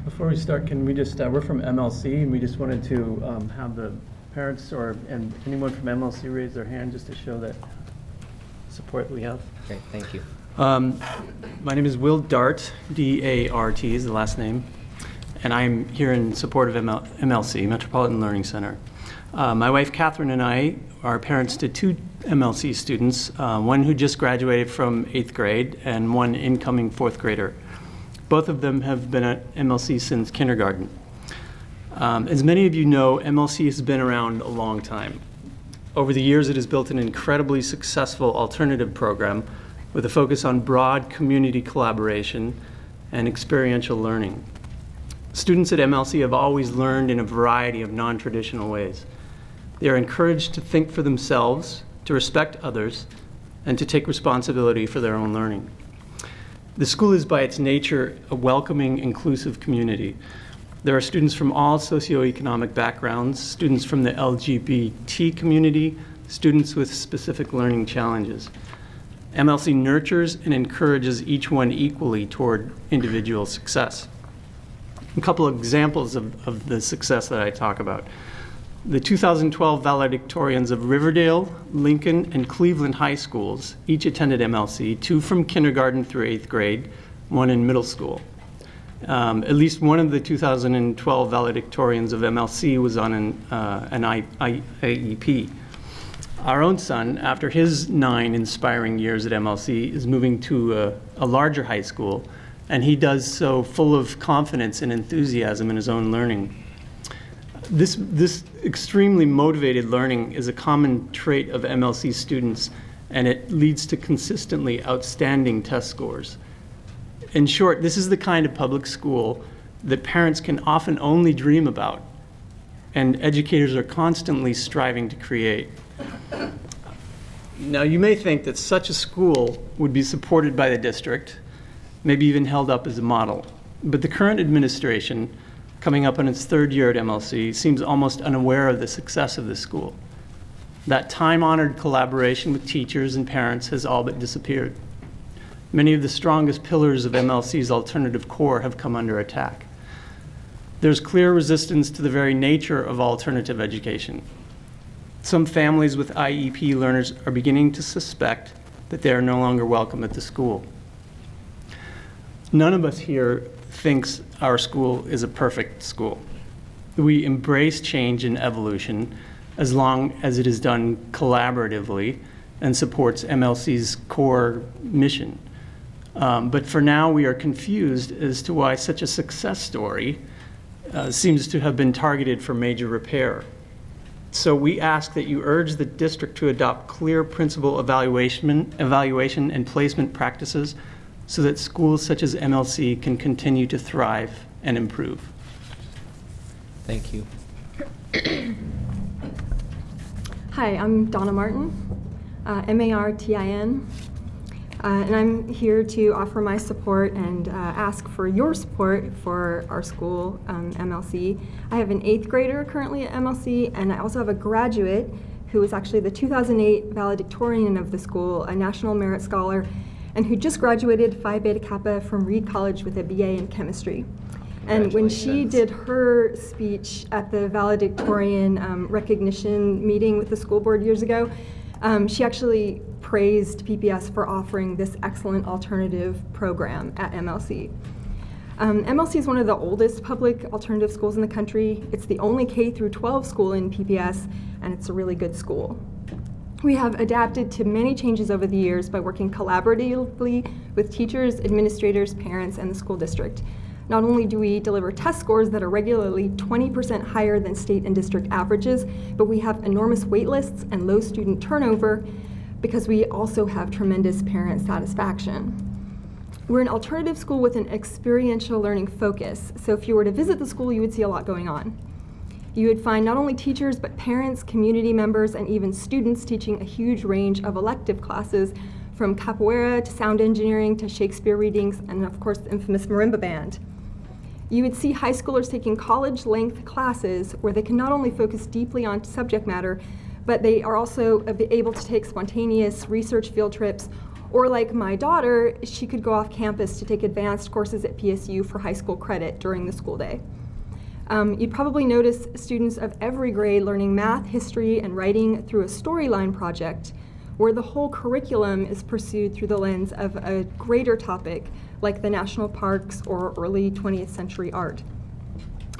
Before we start, can we just, we're from MLC, and we just wanted to have the parents and anyone from MLC raise their hand just to show that support we have. Great, thank you. My name is Will Dart, D-A-R-T is the last name, and I'm here in support of MLC, Metropolitan Learning Center. My wife Catherine and I are parents to two MLC students, one who just graduated from 8th grade and one incoming 4th grader. Both of them have been at MLC since kindergarten. As many of you know, MLC has been around a long time. Over the years, it has built an incredibly successful alternative program with a focus on broad community collaboration and experiential learning. Students at MLC have always learned in a variety of non-traditional ways. They are encouraged to think for themselves, to respect others, and to take responsibility for their own learning. The school is by its nature a welcoming, inclusive community. There are students from all socioeconomic backgrounds, students from the LGBT community, students with specific learning challenges. MLC nurtures and encourages each one equally toward individual success. A couple of examples of the success that I talk about. The 2012 valedictorians of Riverdale, Lincoln, and Cleveland high schools each attended MLC, 2 from kindergarten through 8th grade, 1 in middle school. At least one of the 2012 valedictorians of MLC was on an IEP. Our own son, after his 9 inspiring years at MLC, is moving to a larger high school, and he does so full of confidence and enthusiasm in his own learning. This extremely motivated learning is a common trait of MLC students, and it leads to consistently outstanding test scores. In short, this is the kind of public school that parents can often only dream about, and educators are constantly striving to create. Now, you may think that such a school would be supported by the district, maybe even held up as a model, but the current administration, coming up on its 3rd year at MLC, seems almost unaware of the success of this school. That time-honored collaboration with teachers and parents has all but disappeared. Many of the strongest pillars of MLC's alternative core have come under attack. There's clear resistance to the very nature of alternative education. Some families with IEP learners are beginning to suspect that they are no longer welcome at the school. None of us here thinks our school is a perfect school. We embrace change and evolution as long as it is done collaboratively and supports MLC's core mission. But for now, we are confused as to why such a success story seems to have been targeted for major repair. So we ask that you urge the district to adopt clear principal evaluation and placement practices so that schools such as MLC can continue to thrive and improve. Thank you. Hi, I'm Donna Martin, M-A-R-T-I-N, and I'm here to offer my support and ask for your support for our school, MLC. I have an 8th grader currently at MLC, and I also have a graduate who is actually the 2008 valedictorian of the school, a National Merit Scholar, and who just graduated Phi Beta Kappa from Reed College with a BA in chemistry. And when she did her speech at the valedictorian recognition meeting with the school board years ago, she actually praised PPS for offering this excellent alternative program at MLC. MLC is one of the oldest public alternative schools in the country. It's the only K-12 school in PPS, and it's a really good school. We have adapted to many changes over the years by working collaboratively with teachers, administrators, parents, and the school district. Not only do we deliver test scores that are regularly 20% higher than state and district averages, but we have enormous wait lists and low student turnover because we also have tremendous parent satisfaction. We're an alternative school with an experiential learning focus, so if you were to visit the school, you would see a lot going on. You would find not only teachers, but parents, community members, and even students teaching a huge range of elective classes, from capoeira to sound engineering to Shakespeare readings, and of course the infamous marimba band. You would see high schoolers taking college-length classes where they can not only focus deeply on subject matter, but they are also able to take spontaneous research field trips Or like my daughter, she could go off campus to take advanced courses at PSU for high school credit during the school day. You'd probably notice students of every grade learning math, history, and writing through a storyline project where the whole curriculum is pursued through the lens of a greater topic like the national parks or early 20th century art.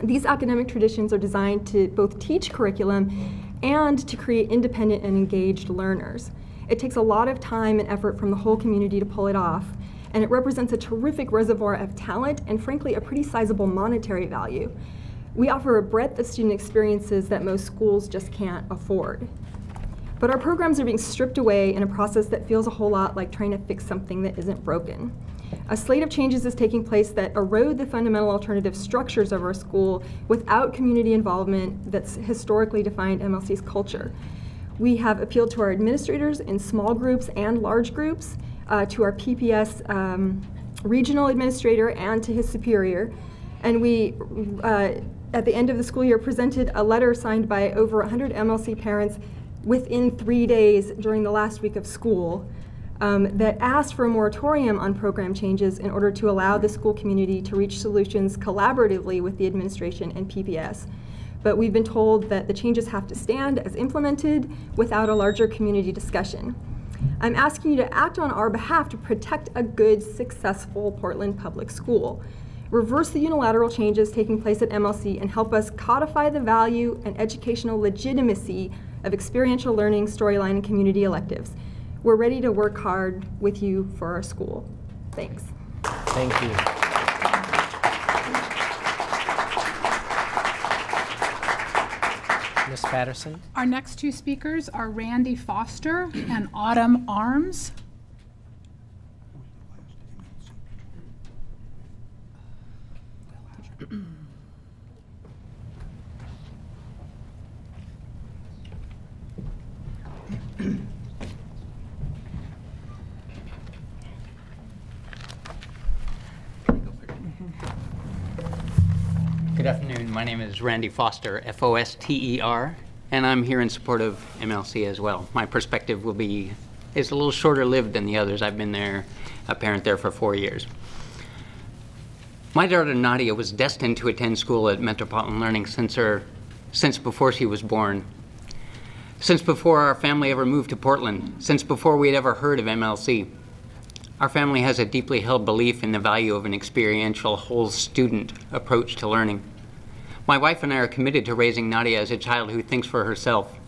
These academic traditions are designed to both teach curriculum and to create independent and engaged learners. It takes a lot of time and effort from the whole community to pull it off, and it represents a terrific reservoir of talent and frankly a pretty sizable monetary value. We offer a breadth of student experiences that most schools just can't afford. But our programs are being stripped away in a process that feels a whole lot like trying to fix something that isn't broken. A slate of changes is taking place that erode the fundamental alternative structures of our school without community involvement that's historically defined MLC's culture. We have appealed to our administrators in small groups and large groups, to our PPS regional administrator and to his superior. And we, at the end of the school year, presented a letter signed by over 100 MLC parents within 3 days during the last week of school that asked for a moratorium on program changes in order to allow the school community to reach solutions collaboratively with the administration and PPS. But we've been told that the changes have to stand as implemented without a larger community discussion. I'm asking you to act on our behalf to protect a good, successful Portland public school. Reverse the unilateral changes taking place at MLC and help us codify the value and educational legitimacy of experiential learning, storyline, and community electives. We're ready to work hard with you for our school. Thanks. Thank you. Ms. Patterson. Our next two speakers are Randy Foster and Autumn Arms. Good afternoon. My name is Randy Foster, F-O-S-T-E-R, and I'm here in support of MLC as well. My perspective is a little shorter lived than the others. I've been a parent there for 4 years. My daughter Nadia was destined to attend school at Metropolitan Learning Center since before she was born, since before our family ever moved to Portland, since before we had ever heard of MLC. Our family has a deeply held belief in the value of an experiential, whole student approach to learning. My wife and I are committed to raising Nadia as a child who thinks for herself.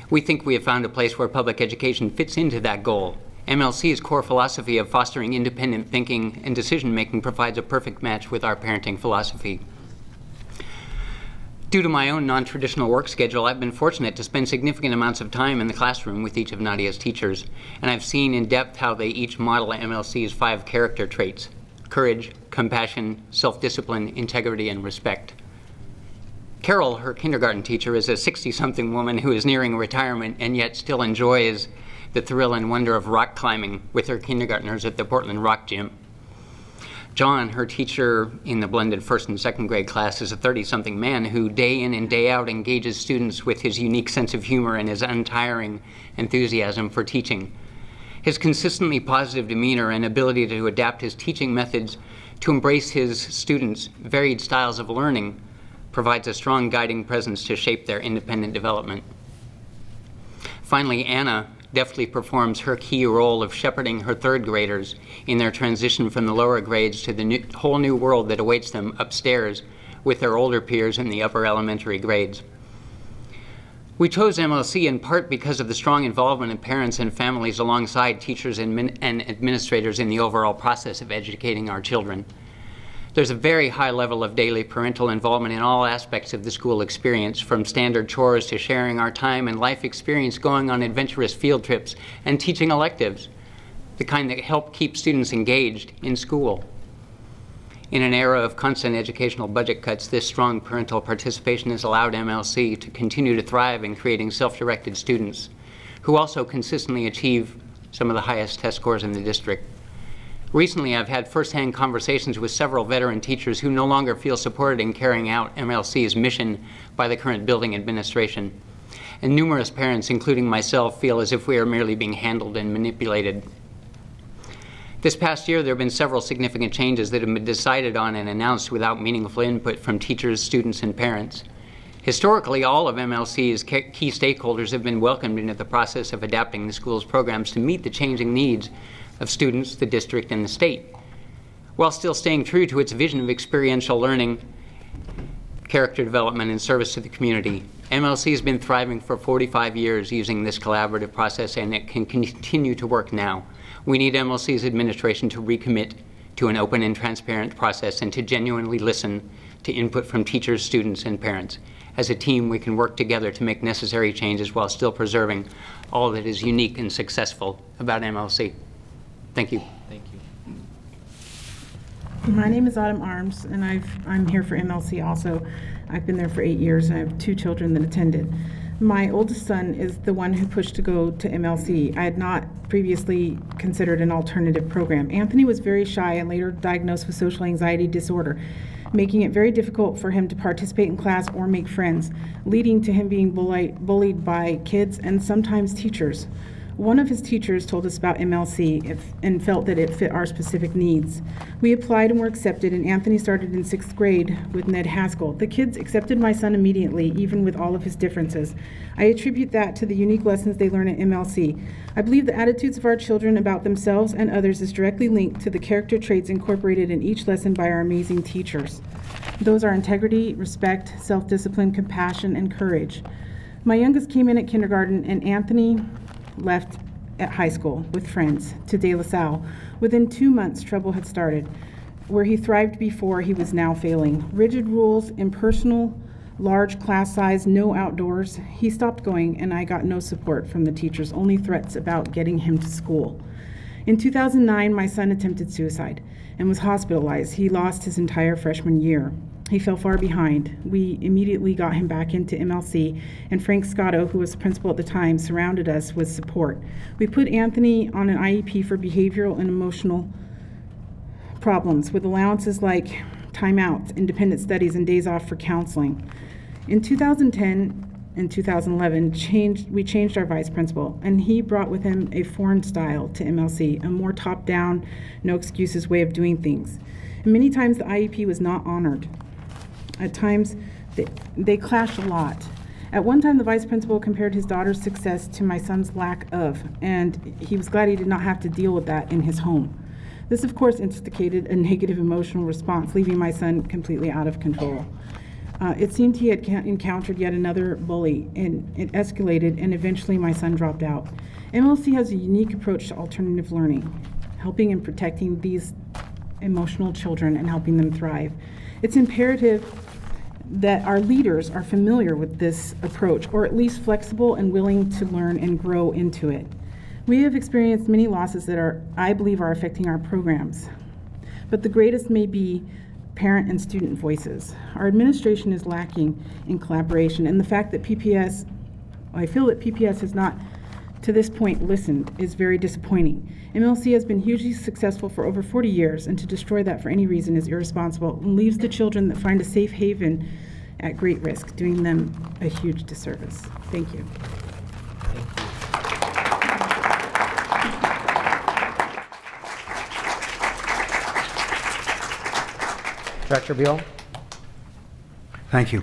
We think we have found a place where public education fits into that goal. MLC's core philosophy of fostering independent thinking and decision-making provides a perfect match with our parenting philosophy. Due to my own non-traditional work schedule, I've been fortunate to spend significant amounts of time in the classroom with each of Nadia's teachers, and I've seen in depth how they each model MLC's 5 character traits: courage, compassion, self-discipline, integrity, and respect. Carole, her kindergarten teacher, is a 60-something woman who is nearing retirement and yet still enjoys the thrill and wonder of rock climbing with her kindergartners at the Portland Rock Gym. John, her teacher in the blended 1st and 2nd grade class, is a 30-something man who day in and day out engages students with his unique sense of humor and his untiring enthusiasm for teaching. His consistently positive demeanor and ability to adapt his teaching methods to embrace his students' varied styles of learning provides a strong guiding presence to shape their independent development. Finally, Anna deftly performs her key role of shepherding her 3rd graders in their transition from the lower grades to the whole new world that awaits them upstairs with their older peers in the upper elementary grades. We chose MLC in part because of the strong involvement of parents and families alongside teachers and administrators in the overall process of educating our children. There's a very high level of daily parental involvement in all aspects of the school experience, from standard chores to sharing our time and life experience going on adventurous field trips and teaching electives, the kind that help keep students engaged in school. In an era of constant educational budget cuts, this strong parental participation has allowed MLC to continue to thrive in creating self-directed students who also consistently achieve some of the highest test scores in the district. Recently, I've had firsthand conversations with several veteran teachers who no longer feel supported in carrying out MLC's mission by the current building administration. and numerous parents, including myself, feel as if we are merely being handled and manipulated. This past year, there have been several significant changes that have been decided on and announced without meaningful input from teachers, students, and parents. Historically, all of MLC's key stakeholders have been welcomed into the process of adapting the school's programs to meet the changing needs of students, the district, and the state, while still staying true to its vision of experiential learning, character development, and service to the community. MLC has been thriving for 45 years using this collaborative process, and it can continue to work now. We need MLC's administration to recommit to an open and transparent process and to genuinely listen to input from teachers, students, and parents. As a team, we can work together to make necessary changes while still preserving all that is unique and successful about MLC. Thank you. Thank you. My name is Autumn Arms, and I'm here for MLC also. I've been there for 8 years, and I have 2 children that attended. My oldest son is the one who pushed to go to MLC. I had not previously considered an alternative program. Anthony was very shy and later diagnosed with social anxiety disorder, making it very difficult for him to participate in class or make friends, leading to him being bullied by kids and sometimes teachers. One of his teachers told us about MLC and felt that it fit our specific needs. We applied and were accepted, and Anthony started in 6th grade with Ned Haskell. The kids accepted my son immediately, even with all of his differences. I attribute that to the unique lessons they learn at MLC. I believe the attitudes of our children about themselves and others is directly linked to the character traits incorporated in each lesson by our amazing teachers. Those are integrity, respect, self-discipline, compassion, and courage. My youngest came in at kindergarten, and Anthony left at high school with friends to De La Salle. Within 2 months, trouble had started. Where he thrived before, he was now failing. Rigid rules, impersonal, large class size, no outdoors. He stopped going, and I got no support from the teachers, only threats about getting him to school. In 2009, my son attempted suicide and was hospitalized. He lost his entire freshman year. He fell far behind. We immediately got him back into MLC, and Frank Scotto, who was the principal at the time, surrounded us with support. We put Anthony on an IEP for behavioral and emotional problems with allowances like timeouts, independent studies, and days off for counseling. In 2010 and 2011, we changed our vice principal, and he brought with him a foreign style to MLC, a more top-down, no excuses way of doing things. And many times the IEP was not honored. At times, they clashed a lot. At one time, the vice principal compared his daughter's success to my son's lack of, and he was glad he did not have to deal with that in his home. This, of course, instigated a negative emotional response, leaving my son completely out of control. It seemed he had encountered yet another bully, and it escalated, and eventually my son dropped out. MLC has a unique approach to alternative learning, helping and protecting these emotional children and helping them thrive. It's imperative that our leaders are familiar with this approach, or at least flexible and willing to learn and grow into it. We have experienced many losses that I believe are affecting our programs, but the greatest may be parent and student voices. Our administration is lacking in collaboration, and the fact that I feel that PPS has not to this point listened is very disappointing. MLC has been hugely successful for over 40 years, and to destroy that for any reason is irresponsible and leaves the children that find a safe haven at great risk, doing them a huge disservice. Thank you. Director Buel. Thank you.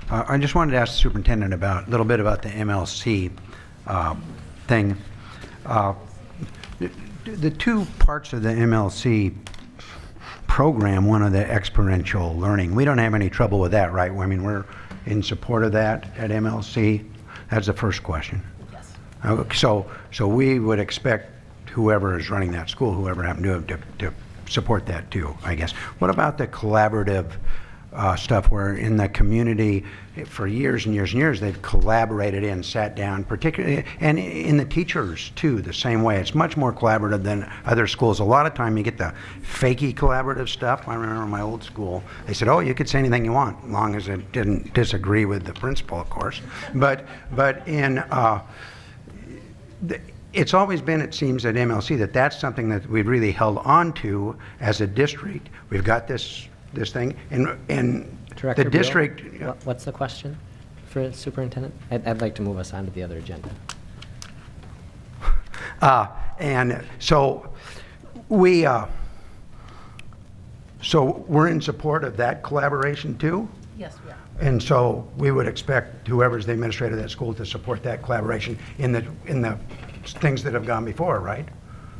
I just wanted to ask the superintendent a little bit about the MLC thing. The 2 parts of the MLC program, one of the experiential learning, we don't have any trouble with that, right? I mean, we're in support of that at MLC. That's the first question. Yes. So we would expect whoever is running that school, whoever happened to support that too, I guess. What about the collaborative stuff where in the community for years and years and years they've collaborated and sat down, particularly, and in the teachers too, the same way. It's much more collaborative than other schools. A lot of time you get the fakey collaborative stuff. I remember my old school, they said, oh, you could say anything you want, as long as it didn't disagree with the principal, of course. But in it's always been, it seems, at MLC that's something that we've really held on to as a district. We've got this thing, and Director the district. Buel, what's the question? for Superintendent? I'd like to move us on to the other agenda. And so we're in support of that collaboration too? Yes, we are. And so we would expect whoever's the administrator of that school to support that collaboration in the things that have gone before, right?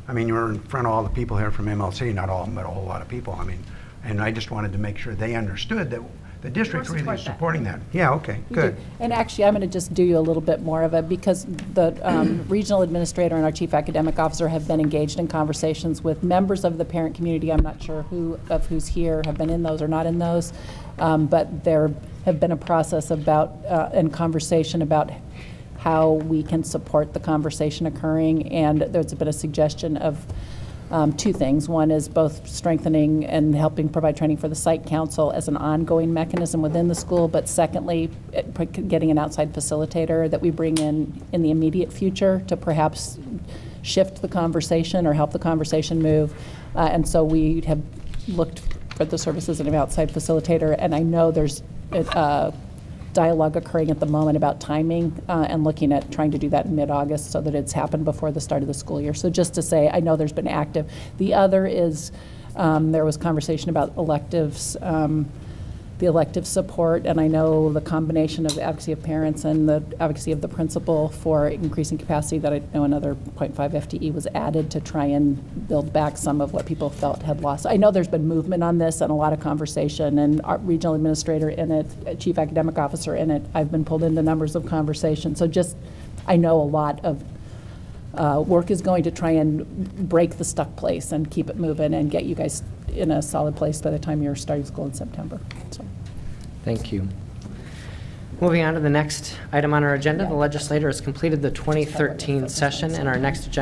I mean, you're in front of all the people here from MLC, not all of them, but a whole lot of people. I mean, and I just wanted to make sure they understood that the district really is supporting that. Yeah, okay, good. And actually, I'm going to just do you a little bit more of it because the regional administrator and our chief academic officer have been engaged in conversations with members of the parent community. I'm not sure who's here have been in those or not in those, but there have been a process about and conversation about how we can support the conversation occurring, and there's been a suggestion of two things. One is both strengthening and helping provide training for the site council as an ongoing mechanism within the school, but secondly, getting an outside facilitator that we bring in the immediate future to perhaps shift the conversation or help the conversation move. And so we have looked for the services of an outside facilitator, and I know there's dialogue occurring at the moment about timing and looking at trying to do that in mid-August so that it's happened before the start of the school year. So just to say, I know there's been active. The other is there was conversation about electives, the elective support, and I know the combination of the advocacy of parents and the advocacy of the principal for increasing capacity, that I know another 0.5 FTE was added to try and build back some of what people felt had lost. I know there's been movement on this and a lot of conversation, and our regional administrator in it, chief academic officer in it, I've been pulled into numbers of conversations. So just, I know a lot of work is going to try and break the stuck place and keep it moving and get you guys in a solid place by the time you're starting school in September. So. Thank you. Moving on to the next item on our agenda, the legislature has completed the 2013 session, and our next agenda